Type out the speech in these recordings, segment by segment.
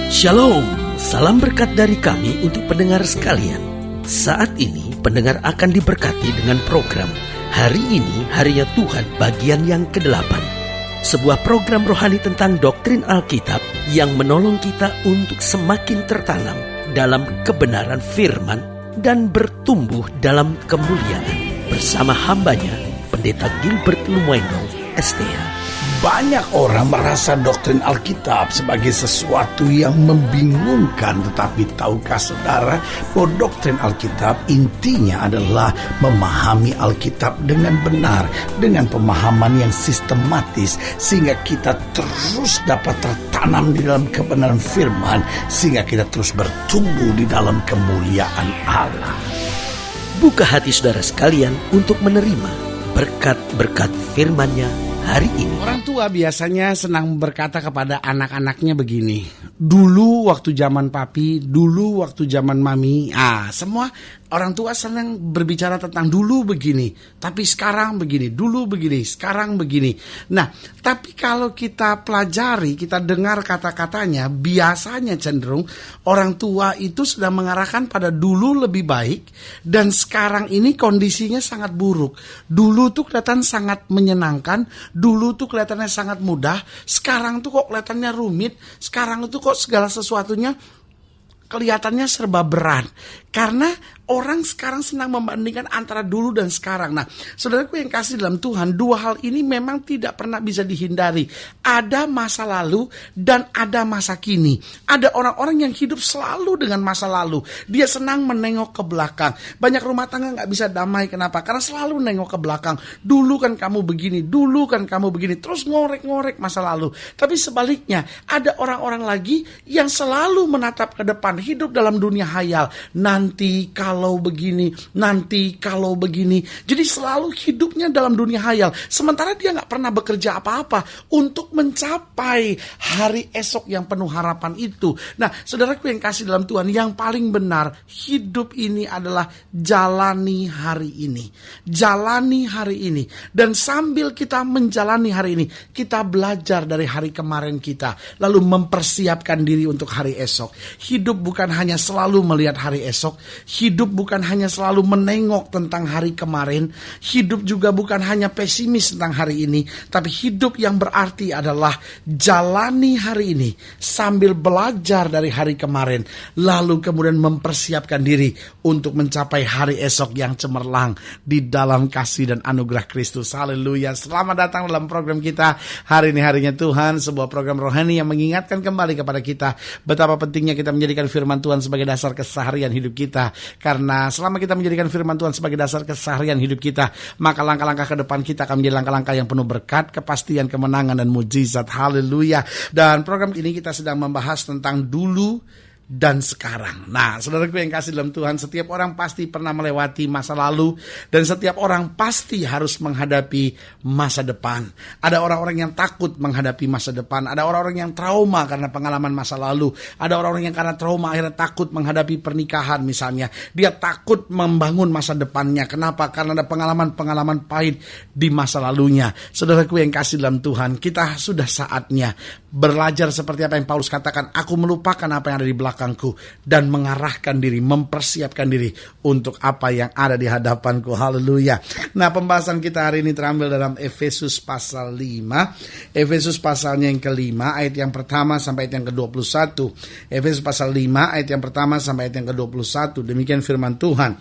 Shalom, salam berkat dari kami untuk pendengar sekalian. Saat ini pendengar akan diberkati dengan program Hari Ini Harinya Tuhan bagian yang ke-8. Sebuah program rohani tentang doktrin Alkitab yang menolong kita untuk semakin tertanam dalam kebenaran firman dan bertumbuh dalam kemuliaan. Bersama hambanya, Pendeta Gilbert Lumuendo, STH. Banyak orang merasa doktrin Alkitab sebagai sesuatu yang membingungkan. Tetapi tahukah saudara bahwa doktrin Alkitab intinya adalah memahami Alkitab dengan benar, dengan pemahaman yang sistematis, sehingga kita terus dapat tertanam di dalam kebenaran firman, sehingga kita terus bertumbuh di dalam kemuliaan Allah. Buka hati saudara sekalian untuk menerima berkat-berkat firman-Nya hari ini. Orang tua biasanya senang berkata kepada anak-anaknya begini, dulu waktu zaman papi, dulu waktu zaman mami, semua orang tua senang berbicara tentang dulu begini, tapi sekarang begini, dulu begini, sekarang begini. Nah, tapi kalau kita pelajari, kita dengar kata-katanya, biasanya cenderung orang tua itu sedang mengarahkan pada dulu lebih baik, dan sekarang ini kondisinya sangat buruk. Dulu tuh kelihatan sangat menyenangkan, dulu tuh kelihatannya sangat mudah, sekarang tuh kok kelihatannya rumit, sekarang itu kok segala sesuatunya kelihatannya serba berat. Karena orang sekarang senang membandingkan antara dulu dan sekarang. Nah, saudaraku yang kasih dalam Tuhan, dua hal ini memang tidak pernah bisa dihindari. Ada masa lalu dan ada masa kini. Ada orang-orang yang hidup selalu dengan masa lalu. Dia senang menengok ke belakang. Banyak rumah tangga gak bisa damai. Kenapa? Karena selalu nengok ke belakang. Dulu kan kamu begini, dulu kan kamu begini. Terus ngorek-ngorek masa lalu. Tapi sebaliknya, ada orang-orang lagi yang selalu menatap ke depan. Hidup dalam dunia hayal. Nanti kalau begini, nanti kalau begini. Jadi selalu hidupnya dalam dunia hayal. Sementara dia gak pernah bekerja apa-apa untuk mencapai hari esok yang penuh harapan itu. Nah, saudaraku yang kasih dalam Tuhan, yang paling benar, hidup ini adalah jalani hari ini. Jalani hari ini. Dan sambil kita menjalani hari ini, kita belajar dari hari kemarin kita. Lalu mempersiapkan diri untuk hari esok. Hidup bukan hanya selalu melihat hari esok. Hidup bukan hanya selalu menengok tentang hari kemarin. Hidup juga bukan hanya pesimis tentang hari ini. Tapi hidup yang berarti adalah jalani hari ini sambil belajar dari hari kemarin. Lalu kemudian mempersiapkan diri untuk mencapai hari esok yang cemerlang di dalam kasih dan anugerah Kristus. Haleluya. Selamat datang dalam program kita Hari Ini Harinya Tuhan. Sebuah program rohani yang mengingatkan kembali kepada kita betapa pentingnya kita menjadikan firman Tuhan sebagai dasar keseharian hidup kita. Karena selama kita menjadikan firman Tuhan sebagai dasar keseharian hidup kita, maka langkah-langkah ke depan kita akan menjadi langkah-langkah yang penuh berkat, kepastian, kemenangan, dan mujizat. Haleluya. Dan program ini kita sedang membahas tentang dulu dan sekarang. Nah, saudaraku yang kasih dalam Tuhan, setiap orang pasti pernah melewati masa lalu, dan setiap orang pasti harus menghadapi masa depan. Ada orang-orang yang takut menghadapi masa depan. Ada orang-orang yang trauma karena pengalaman masa lalu. Ada orang-orang yang karena trauma akhirnya takut menghadapi pernikahan misalnya. Dia takut membangun masa depannya. Kenapa? Karena ada pengalaman-pengalaman pahit di masa lalunya. Saudaraku yang kasih dalam Tuhan, kita sudah saatnya belajar seperti apa yang Paulus katakan, aku melupakan apa yang ada di belakangku dan mengarahkan diri, mempersiapkan diri untuk apa yang ada di hadapanku. Haleluya. Nah, pembahasan kita hari ini terambil dalam Efesus pasal 5. Efesus pasalnya yang kelima, ayat yang pertama sampai ayat yang ke-21. Efesus pasal 5, ayat yang pertama sampai ayat yang ke-21. Demikian firman Tuhan.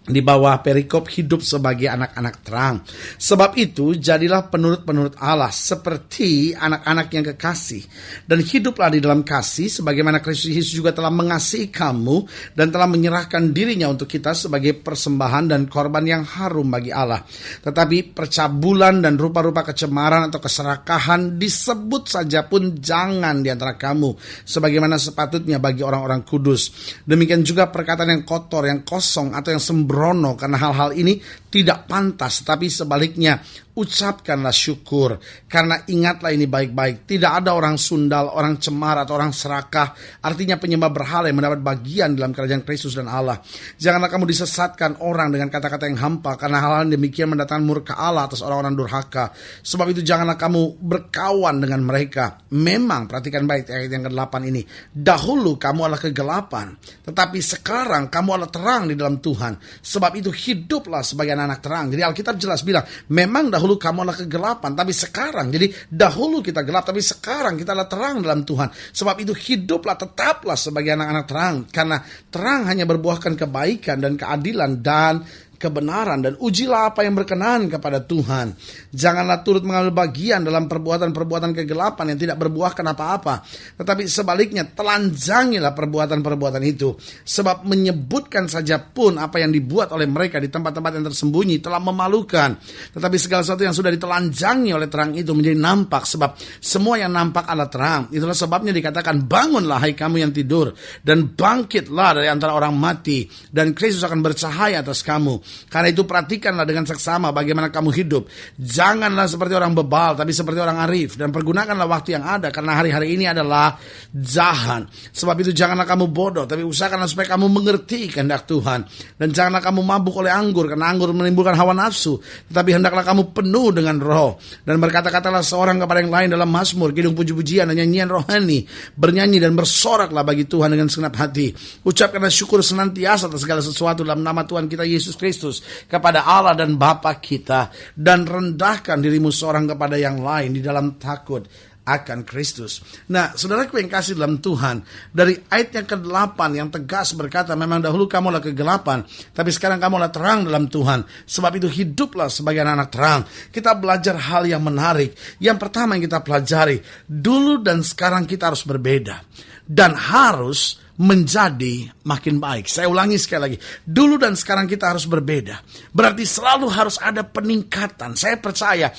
Di bawah perikop hidup sebagai anak-anak terang. Sebab itu jadilah penurut-penurut Allah seperti anak-anak yang kekasih, dan hiduplah di dalam kasih sebagaimana Kristus Yesus juga telah mengasihi kamu dan telah menyerahkan dirinya untuk kita sebagai persembahan dan korban yang harum bagi Allah. Tetapi percabulan dan rupa-rupa kecemaran atau keserakahan disebut saja pun jangan di antara kamu, sebagaimana sepatutnya bagi orang-orang kudus. Demikian juga perkataan yang kotor, yang kosong atau yang sembrono, karena hal-hal ini tidak pantas, tapi sebaliknya ucapkanlah syukur. Karena ingatlah ini baik-baik, tidak ada orang sundal, orang cemar, atau orang serakah, artinya penyembah berhala yang mendapat bagian dalam kerajaan Kristus dan Allah. Janganlah kamu disesatkan orang dengan kata-kata yang hampa, karena hal-hal demikian mendatangkan murka Allah atas orang-orang durhaka. Sebab itu janganlah kamu berkawan dengan mereka. Memang, perhatikan baik ayat yang ke-8 ini, dahulu kamu adalah kegelapan, tetapi sekarang kamu adalah terang di dalam Tuhan. Sebab itu hiduplah sebagai anak terang. Jadi Alkitab jelas bilang, memang dahulu kamu adalah kegelapan, tapi sekarang, jadi dahulu kita gelap, tapi sekarang kita adalah terang dalam Tuhan. Sebab itu hiduplah, tetaplah sebagai anak-anak terang, karena terang hanya berbuahkan kebaikan dan keadilan dan kebenaran, dan ujilah apa yang berkenan kepada Tuhan. Janganlah turut mengambil bagian dalam perbuatan-perbuatan kegelapan yang tidak berbuahkan apa-apa, tetapi sebaliknya telanjangilah perbuatan-perbuatan itu. Sebab menyebutkan saja pun apa yang dibuat oleh mereka di tempat-tempat yang tersembunyi telah memalukan. Tetapi segala sesuatu yang sudah ditelanjangi oleh terang itu menjadi nampak, sebab semua yang nampak adalah terang. Itulah sebabnya dikatakan, bangunlah hai kamu yang tidur, dan bangkitlah dari antara orang mati, dan Kristus akan bercahaya atas kamu. Karena itu perhatikanlah dengan seksama bagaimana kamu hidup. Janganlah seperti orang bebal, tapi seperti orang arif. Dan pergunakanlah waktu yang ada, karena hari-hari ini adalah jahat. Sebab itu janganlah kamu bodoh, tapi usahakanlah supaya kamu mengerti kehendak Tuhan. Dan janganlah kamu mabuk oleh anggur, karena anggur menimbulkan hawa nafsu. Tetapi hendaklah kamu penuh dengan roh. Dan berkata-katalah seorang kepada yang lain dalam mazmur, kidung puji-pujian dan nyanyian rohani. Bernyanyi dan bersoraklah bagi Tuhan dengan segenap hati. Ucapkanlah syukur senantiasa atas segala sesuatu dalam nama Tuhan kita Yesus Kristus kepada Allah dan Bapa kita, dan rendahkan dirimu seorang kepada yang lain di dalam takut akan Kristus. Nah, saudaraku yang kasih dalam Tuhan, dari ayat yang ke-8 yang tegas berkata, memang dahulu kamu adalah kegelapan, tapi sekarang kamu adalah terang dalam Tuhan. Sebab itu hiduplah sebagai anak terang. Kita belajar hal yang menarik. Yang pertama yang kita pelajari, dulu dan sekarang kita harus berbeda, dan harus menjadi makin baik. Saya ulangi sekali lagi. Dulu dan sekarang kita harus berbeda. Berarti selalu harus ada peningkatan. Saya percaya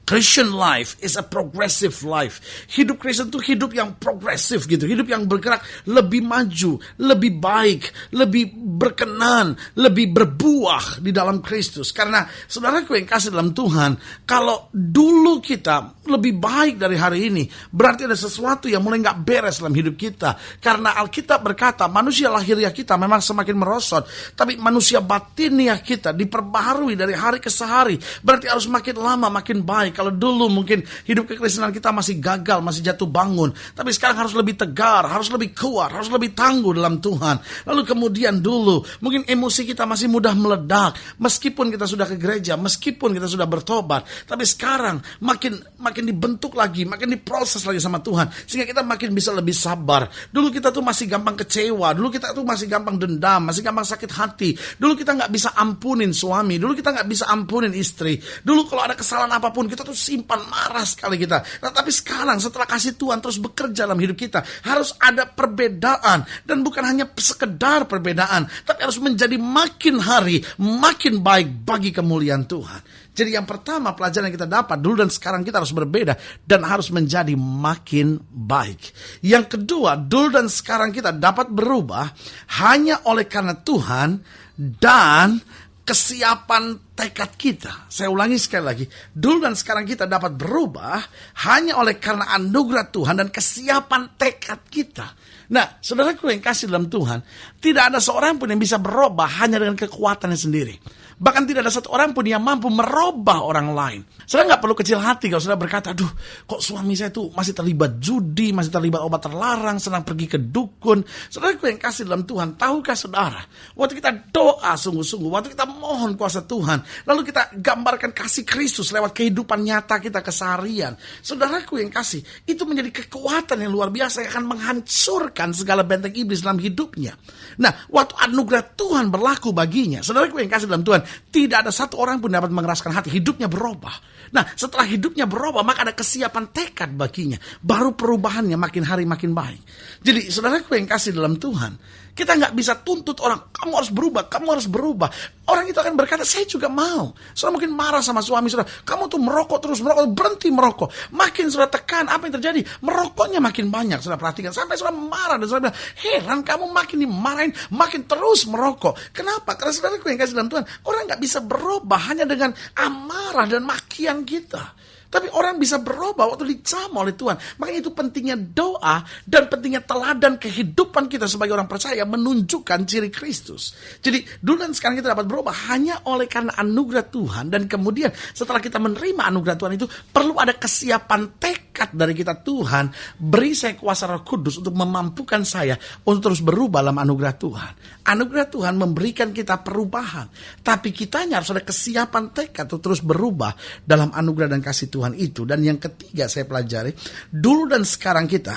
Christian life is a progressive life. Hidup Kristen itu hidup yang progresif gitu. Hidup yang bergerak lebih maju, lebih baik, lebih berkenan, lebih berbuah di dalam Kristus. Karena saudaraku yang kasih dalam Tuhan, kalau dulu kita lebih baik dari hari ini, berarti ada sesuatu yang mulai gak beres dalam hidup kita. Karena Alkitab berkata, manusia lahiriah kita memang semakin merosot, tapi manusia batiniah kita diperbaharui dari hari ke hari. Berarti harus makin lama makin baik. Kalau dulu mungkin hidup kekristenan kita masih gagal, masih jatuh bangun, tapi sekarang harus lebih tegar, harus lebih kuat, harus lebih tangguh dalam Tuhan. Lalu kemudian dulu mungkin emosi kita masih mudah meledak, meskipun kita sudah ke gereja, meskipun kita sudah bertobat, tapi sekarang makin dibentuk lagi, makin diproses lagi sama Tuhan, sehingga kita makin bisa lebih sabar. Dulu kita tuh masih gampang kecewa, dulu kita tuh masih gampang dendam, masih gampang sakit hati, dulu kita gak bisa ampunin suami, dulu kita gak bisa ampunin istri, dulu kalau ada kesalahan apapun kita tuh simpan, marah sekali kita. Nah, tapi sekarang setelah kasih Tuhan terus bekerja dalam hidup kita, harus ada perbedaan, dan bukan hanya sekedar perbedaan, tapi harus menjadi makin hari makin baik bagi kemuliaan Tuhan. Jadi yang pertama pelajaran yang kita dapat, dulu dan sekarang kita harus berbeda dan harus menjadi makin baik. Yang kedua, dulu dan sekarang kita dapat berubah hanya oleh karena Tuhan dan kesiapan tekad kita. Saya ulangi sekali lagi. Dulu dan sekarang kita dapat berubah hanya oleh karena anugerah Tuhan dan kesiapan tekad kita. Nah, saudaraku yang kasih dalam Tuhan, tidak ada seorang pun yang bisa berubah hanya dengan kekuatannya sendiri. Bahkan tidak ada satu orang pun yang mampu merubah orang lain. Saudara gak perlu kecil hati kalau saudara berkata, aduh, kok suami saya tuh masih terlibat judi, masih terlibat obat terlarang, senang pergi ke dukun. Saudaraku yang kasih dalam Tuhan, tahukah saudara, waktu kita doa sungguh-sungguh, waktu kita mohon kuasa Tuhan, lalu kita gambarkan kasih Kristus lewat kehidupan nyata kita keseharian, saudaraku yang kasih, itu menjadi kekuatan yang luar biasa yang akan menghancurkan segala benteng iblis dalam hidupnya. Nah, waktu anugerah Tuhan berlaku baginya, saudaraku yang kasih dalam Tuhan, tidak ada satu orang pun dapat mengeraskan hati, hidupnya berubah. Nah, setelah hidupnya berubah, maka ada kesiapan tekad baginya. Baru perubahannya makin hari makin baik. Jadi, saudaraku yang kasih dalam Tuhan, kita nggak bisa tuntut orang, kamu harus berubah, kamu harus berubah. Orang itu akan berkata, saya juga mau. Saudara mungkin marah sama suami saudara, kamu tuh merokok terus, berhenti merokok. Makin saudara tekan, apa yang terjadi? Merokoknya makin banyak, saudara perhatikan. Sampai saudara marah dan saudara bilang, heran kamu makin dimarahin, makin terus merokok. Kenapa? Karena saudaraku yang kasih dalam Tuhan, orang nggak bisa berubah hanya dengan amarah dan makian kita. Tapi orang bisa berubah waktu dicamah oleh Tuhan. Makanya itu pentingnya doa dan pentingnya teladan kehidupan kita sebagai orang percaya menunjukkan ciri Kristus. Jadi dulu dan sekarang kita dapat berubah hanya oleh karena anugerah Tuhan. Dan kemudian setelah kita menerima anugerah Tuhan itu perlu ada kesiapan tekad dari kita. Tuhan, beri saya kuasa Roh Kudus untuk memampukan saya untuk terus berubah dalam anugerah Tuhan. Anugerah Tuhan memberikan kita perubahan. Tapi kitanya harus ada kesiapan tekad untuk terus berubah dalam anugerah dan kasih Tuhan itu. Dan yang ketiga saya pelajari, dulu dan sekarang kita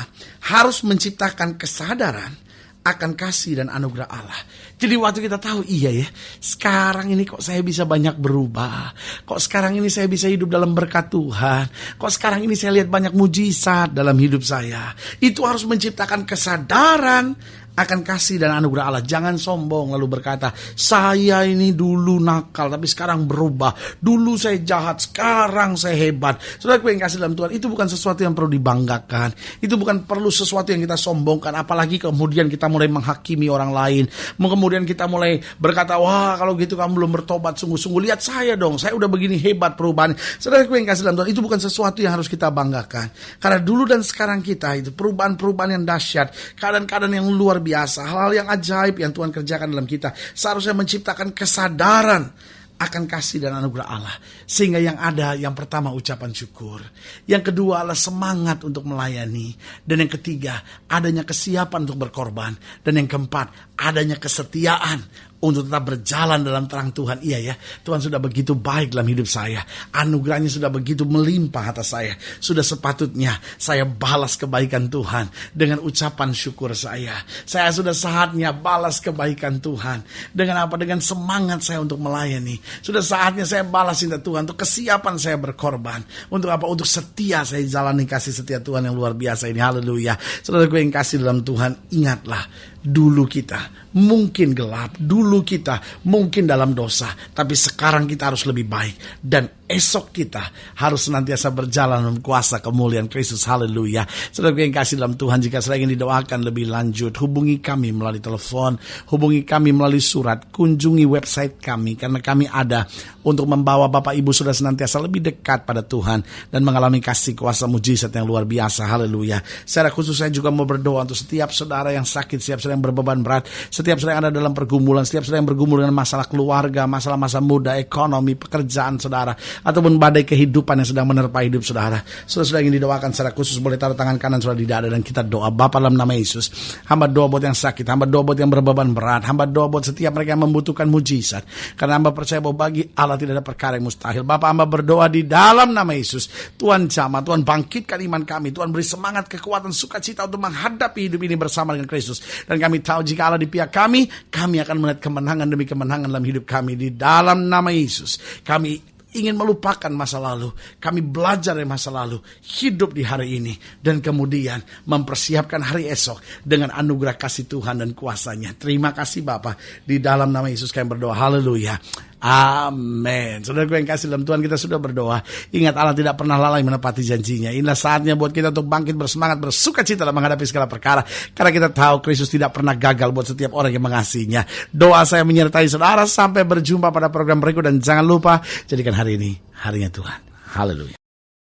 harus menciptakan kesadaran akan kasih dan anugerah Allah. Jadi waktu kita tahu, iya ya, sekarang ini kok saya bisa banyak berubah. Kok sekarang ini saya bisa hidup dalam berkat Tuhan. Kok sekarang ini saya lihat banyak mujizat dalam hidup saya. Itu harus menciptakan kesadaran akan kasih dan anugerah Allah. Jangan sombong lalu berkata, saya ini dulu nakal tapi sekarang berubah. Dulu saya jahat, sekarang saya hebat. Saudaraku yang kasih dalam Tuhan, itu bukan sesuatu yang perlu dibanggakan. Itu bukan perlu sesuatu yang kita sombongkan. Apalagi kemudian kita mulai menghakimi orang lain. Kemudian kita mulai berkata, wah kalau gitu kamu belum bertobat sungguh-sungguh. Lihat saya dong, saya udah begini hebat perubahan. Saudaraku yang kasih dalam Tuhan, itu bukan sesuatu yang harus kita banggakan. Karena dulu dan sekarang kita itu perubahan-perubahan yang dahsyat. Keadaan-keadaan yang luar biasa, hal-hal yang ajaib yang Tuhan kerjakan dalam kita, seharusnya menciptakan kesadaran akan kasih dan anugerah Allah. Sehingga yang ada, yang pertama ucapan syukur, yang kedua adalah semangat untuk melayani, dan yang ketiga adanya kesiapan untuk berkorban, dan yang keempat adanya kesetiaan untuk tetap berjalan dalam terang Tuhan. Iya ya, Tuhan sudah begitu baik dalam hidup saya. Anugerahnya sudah begitu melimpah atas saya. Sudah sepatutnya saya balas kebaikan Tuhan dengan ucapan syukur saya. Saya sudah saatnya balas kebaikan Tuhan. Dengan apa? Dengan semangat saya untuk melayani. Sudah saatnya saya balas cinta Tuhan untuk kesiapan saya berkorban. Untuk apa? Untuk setia saya jalani kasih setia Tuhan yang luar biasa ini. Haleluya. Saudaraku yang kasih dalam Tuhan, ingatlah, dulu kita mungkin gelap, dulu kita mungkin dalam dosa, tapi sekarang kita harus lebih baik, dan esok kita harus senantiasa berjalan dalam kuasa kemuliaan Kristus. Haleluya. Saudara yang kasih dalam Tuhan, jika saya ingin didoakan lebih lanjut, hubungi kami melalui telepon, hubungi kami melalui surat, kunjungi website kami, karena kami ada untuk membawa Bapak Ibu sudah senantiasa lebih dekat pada Tuhan dan mengalami kasih kuasa mujizat yang luar biasa. Haleluya. Secara khusus saya juga mau berdoa untuk setiap saudara yang sakit, setiap saudara yang berbeban berat, setiap saudara yang ada dalam pergumulan, setiap saudara yang bergumul dengan masalah keluarga, masalah masa muda, ekonomi, pekerjaan saudara, ataupun badai kehidupan yang sedang menerpa hidup saudara. Saudara ingin didoakan secara khusus, boleh taruh tangan kanan saudara di dada dan kita doa. Bapa, dalam nama Yesus, hamba doa buat yang sakit, hamba doa buat yang berbeban berat, hamba doa buat setiap mereka yang membutuhkan mujizat, karena hamba percaya bahwa bagi Allah tidak ada perkara yang mustahil. Bapa, hamba berdoa di dalam nama Yesus, Tuhan jamah, Tuhan bangkitkan iman kami, Tuhan beri semangat, kekuatan, sukacita untuk menghadapi hidup ini bersama dengan Kristus. Dan kami tahu jika Allah di pihak kami akan melihat kemenangan demi kemenangan dalam hidup kami. Di dalam nama Yesus, kami ingin melupakan masa lalu. Kami belajar dari masa lalu, hidup di hari ini, dan kemudian mempersiapkan hari esok dengan anugerah kasih Tuhan dan kuasanya. Terima kasih Bapa. Di dalam nama Yesus kami berdoa. Haleluya. Amin. Saudara yang kasih dalam Tuhan, kita sudah berdoa. Ingat, Allah tidak pernah lalai menepati janjinya. Inilah saatnya buat kita untuk bangkit bersemangat, bersuka cita dalam menghadapi segala perkara, karena kita tahu Kristus tidak pernah gagal buat setiap orang yang mengasihinya. Doa saya menyertai saudara sampai berjumpa pada program berikut, dan jangan lupa jadikan hari ini harinya Tuhan. Haleluya.